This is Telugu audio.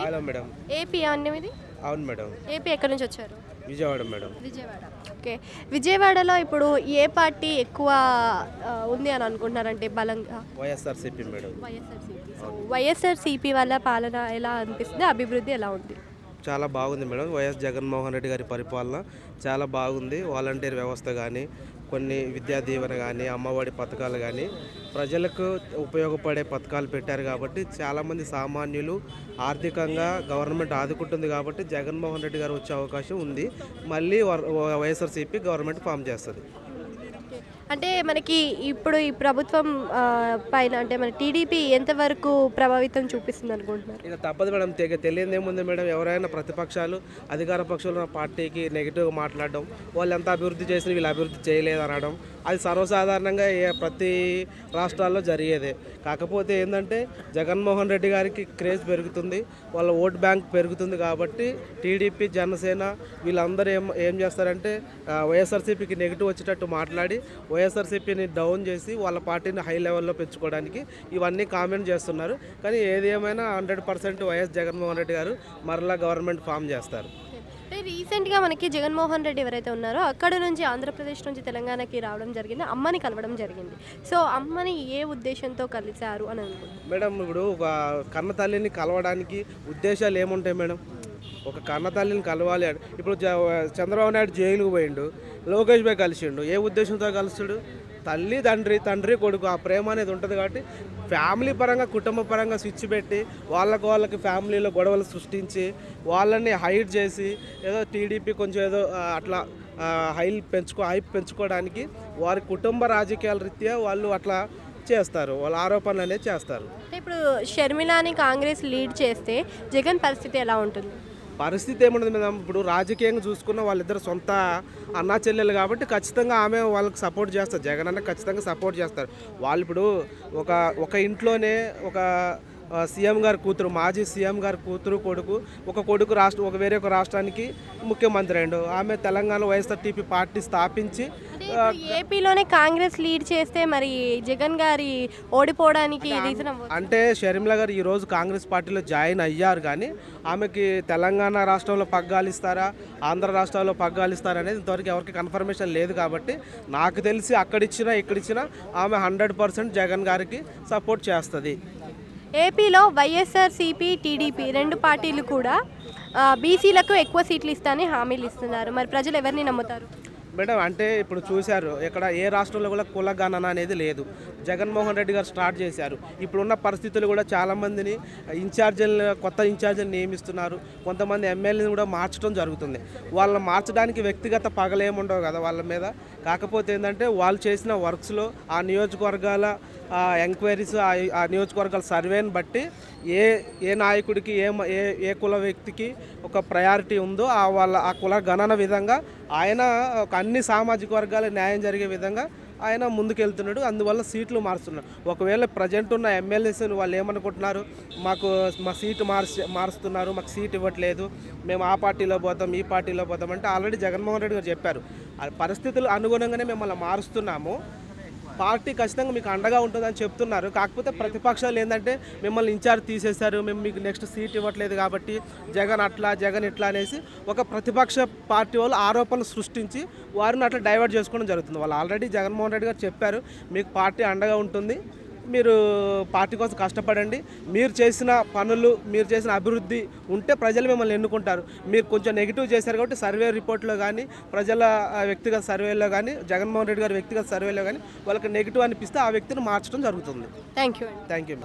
Hello madam. ఏపీ అండి మీది? అవును మేడం. ఏపీ ఎక్కడి నుంచి వచ్చారు? విజయవాడ మేడం. విజయవాడ. ఓకే. విజయవాడలో ఇప్పుడు ఏ పార్టీ ఎక్కువ ఉంది అని అనుకుంటున్నారంటే బలంగా? వైఎస్ఆర్సీపీ మేడం. వైఎస్ఆర్సీపీ. సో వైఎస్ఆర్సీపీ వల్ల పాలన ఎలా అనిపిస్తుంది? అభివృద్ధి ఎలా ఉంది? చాలా బాగుంది మేడం. వైఎస్ జగన్మోహన్ రెడ్డి గారి పరిపాలన చాలా బాగుంది. వాలంటీర్ వ్యవస్థ కానీ, కొన్ని విద్యా దీవెన కానీ, అమ్మఒడి పథకాలు కానీ ప్రజలకు ఉపయోగపడే పథకాలు పెట్టారు కాబట్టి చాలామంది సామాన్యులు ఆర్థికంగా గవర్నమెంట్ ఆదుకుంటుంది కాబట్టి జగన్మోహన్ రెడ్డి గారు వచ్చే అవకాశం ఉంది. మళ్ళీ వైఎస్ఆర్సీపీ గవర్నమెంట్ ఫామ్ చేస్తుంది. అంటే మనకి ఇప్పుడు ఈ ప్రభుత్వం పైన అంటే మన టీడీపీ ఎంతవరకు ప్రభావితం చూపిస్తుంది అనుకుంటున్నారు? ఇక తప్పదు మేడం. తెలియదు ఏముంది మేడం. ఎవరైనా ప్రతిపక్షాలు అధికార పక్షాలు పార్టీకి నెగిటివ్గా మాట్లాడడం, వాళ్ళు ఎంత అభివృద్ధి చేసిన వీళ్ళు అభివృద్ధి చేయలేదు అనడం, అది సర్వసాధారణంగా ప్రతి రాష్ట్రాల్లో జరిగేదే. కాకపోతే ఏంటంటే జగన్మోహన్ రెడ్డి గారికి క్రేజ్ పెరుగుతుంది, వాళ్ళ ఓట్ బ్యాంక్ పెరుగుతుంది కాబట్టి టీడీపీ, జనసేన వీళ్ళందరూ ఏం చేస్తారంటే వైఎస్ఆర్సీపీకి నెగిటివ్ వచ్చేటట్టు మాట్లాడి వైఎస్ఆర్సీపీని డౌన్ చేసి వాళ్ళ పార్టీని హై లెవెల్లో పెంచుకోవడానికి ఇవన్నీ కామెంట్ చేస్తున్నారు. కానీ ఏది ఏమైనా 100% వైఎస్ జగన్మోహన్ రెడ్డి గారు మరలా గవర్నమెంట్ ఫామ్ చేస్తారు. రీసెంట్గా మనకి జగన్మోహన్ రెడ్డి ఎవరైతే ఉన్నారో అక్కడ నుంచి ఆంధ్రప్రదేశ్ నుంచి తెలంగాణకి రావడం జరిగింది, అమ్మని కలవడం జరిగింది. సో అమ్మని ఏ ఉద్దేశంతో కలిశారు అని అనుకుంటున్నారు మేడం? ఇప్పుడు ఒక కన్న తల్లిని కలవడానికి ఉద్దేశాలు ఏముంటాయి మేడం? ఒక కన్న తల్లిని కలవాలి అంటే ఇప్పుడు చంద్రబాబు నాయుడు జైలుకు పోయిండు, లోకేష్ భాయ్ కలిసిండు. ఏ ఉద్దేశంతో కలుస్తాడు? తల్లి తండ్రి కొడుకు ఆ ప్రేమ అనేది ఉంటుంది కాబట్టి ఫ్యామిలీ పరంగా, కుటుంబ పరంగా స్విచ్ పెట్టి వాళ్ళకి ఫ్యామిలీలో గొడవలు సృష్టించి వాళ్ళని హైడ్ చేసి ఏదో టీడీపీ కొంచెం ఏదో అట్లా హైప్ పెంచుకోవడానికి వారి కుటుంబ రాజకీయాల రీత్యా వాళ్ళు అట్లా చేస్తారు, వాళ్ళ ఆరోపణలు అనేది చేస్తారు. ఇప్పుడు షర్మిలాని కాంగ్రెస్ లీడ్ చేస్తే జగన్ పరిస్థితి ఎలా ఉంటుంది? పరిస్థితి ఏముండదు మేడం. ఇప్పుడు రాజకీయంగా చూసుకున్న వాళ్ళిద్దరు సొంత అన్నా చెల్లెలు కాబట్టి ఖచ్చితంగా ఆమె వాళ్ళకి సపోర్ట్ చేస్తారు. జగన్ అన్న ఖచ్చితంగా సపోర్ట్ చేస్తారు. వాళ్ళు ఇప్పుడు ఒక ఇంట్లోనే ఒక సీఎం గారి కూతురు, మాజీ సీఎం గారి కూతురు కొడుకు, ఒక వేరే ఒక రాష్ట్రానికి ముఖ్యమంత్రి అయ్యిండు. ఆమె తెలంగాణ వైఎస్ఆర్టీపీ పార్టీ స్థాపించి ఏపీలోనే కాంగ్రెస్ లీడ్ చేస్తే మరి జగన్ గారి ఓడిపోవడానికి రీజన్ అంటే షర్మిల గారు ఈరోజు కాంగ్రెస్ పార్టీలో జాయిన్ అయ్యారు, కానీ ఆమెకి తెలంగాణ రాష్ట్రంలో పగ్గాలు ఇస్తారా, ఆంధ్ర రాష్ట్రాల్లో పగ్గాలు ఇస్తారా అనేది ఇంతవరకు ఎవరికి కన్ఫర్మేషన్ లేదు. కాబట్టి నాకు తెలిసి అక్కడిచ్చినా ఇక్కడిచ్చినా ఆమె 100% జగన్ గారికి సపోర్ట్ చేస్తుంది. ఏపీలో వైఎస్ఆర్సీపీ, టీడీపీ రెండు పార్టీలు కూడా బీసీలకు ఎక్కువ సీట్లు ఇస్తానని హామీలు ఇస్తున్నారు. మరి ప్రజలు ఎవరిని నమ్ముతారు మేడం? అంటే ఇప్పుడు చూశారు, ఇక్కడ ఏ రాష్ట్రంలో కూడా కుల గణన అనేది లేదు. జగన్మోహన్ రెడ్డి గారు స్టార్ట్ చేశారు. ఇప్పుడున్న పరిస్థితులు కూడా చాలామందిని కొత్త ఇన్ఛార్జీలు నియమిస్తున్నారు. కొంతమంది ఎమ్మెల్యేని కూడా మార్చడం జరుగుతుంది. వాళ్ళని మార్చడానికి వ్యక్తిగత పగలేముండవు కదా వాళ్ళ మీద. కాకపోతే ఏంటంటే వాళ్ళు చేసిన వర్క్స్లో ఆ నియోజకవర్గాల ఎంక్వైరీస్, ఆ నియోజకవర్గాల సర్వేని బట్టి ఏ నాయకుడికి ఏ కుల వ్యక్తికి ఒక ప్రయారిటీ ఉందో ఆ కుల గణన విధంగా ఆయన అన్ని సామాజిక వర్గాల న్యాయం జరిగే విధంగా ఆయన ముందుకెళ్తున్నాడు. అందువల్ల సీట్లు మారుస్తున్నాడు. ఒకవేళ ప్రజెంట్ ఉన్న ఎమ్మెల్యేస్ వాళ్ళు ఏమనుకుంటున్నారు, మా సీటు మారుస్తున్నారు, మాకు సీట్ ఇవ్వట్లేదు, మేము ఆ పార్టీలో పోతాం ఈ పార్టీలో పోతాం అంటే ఆల్రెడీ జగన్మోహన్ రెడ్డి గారు చెప్పారు, పరిస్థితులు అనుగుణంగానే మిమ్మల్ని మారుస్తున్నాము, పార్టీ ఖచ్చితంగా మీకు అండగా ఉంటుందని చెప్తున్నారు. కాకపోతే ప్రతిపక్షాలు ఏంటంటే మిమ్మల్ని ఇన్ఛార్జ్ తీసేశారు, మేము మీకు నెక్స్ట్ సీట్ ఇవ్వట్లేదు కాబట్టి జగన్ ఇట్లా అనేసి ఒక ప్రతిపక్ష పార్టీ వాళ్ళు ఆరోపణలు సృష్టించి వారిని అట్లా డైవర్ట్ చేసుకోవడం జరుగుతుంది. వాళ్ళు ఆల్రెడీ జగన్మోహన్ రెడ్డి గారు చెప్పారు, మీకు పార్టీ అండగా ఉంటుంది, మీరు పార్టీ కోసం కష్టపడండి, మీరు చేసిన పనులు, మీరు చేసిన అభివృద్ధి ఉంటే ప్రజలు మిమ్మల్ని ఎన్నుకుంటారు. మీరు కొంచెం నెగిటివ్ చేశారు కాబట్టి సర్వే రిపోర్ట్లో కానీ, ప్రజల వ్యక్తిగత సర్వేలో కానీ, జగన్మోహన్ రెడ్డి గారి వ్యక్తిగత సర్వేలో కానీ వాళ్ళకి నెగిటివ్ అనిపిస్తే ఆ వ్యక్తిని మార్చడం జరుగుతుంది. Thank you.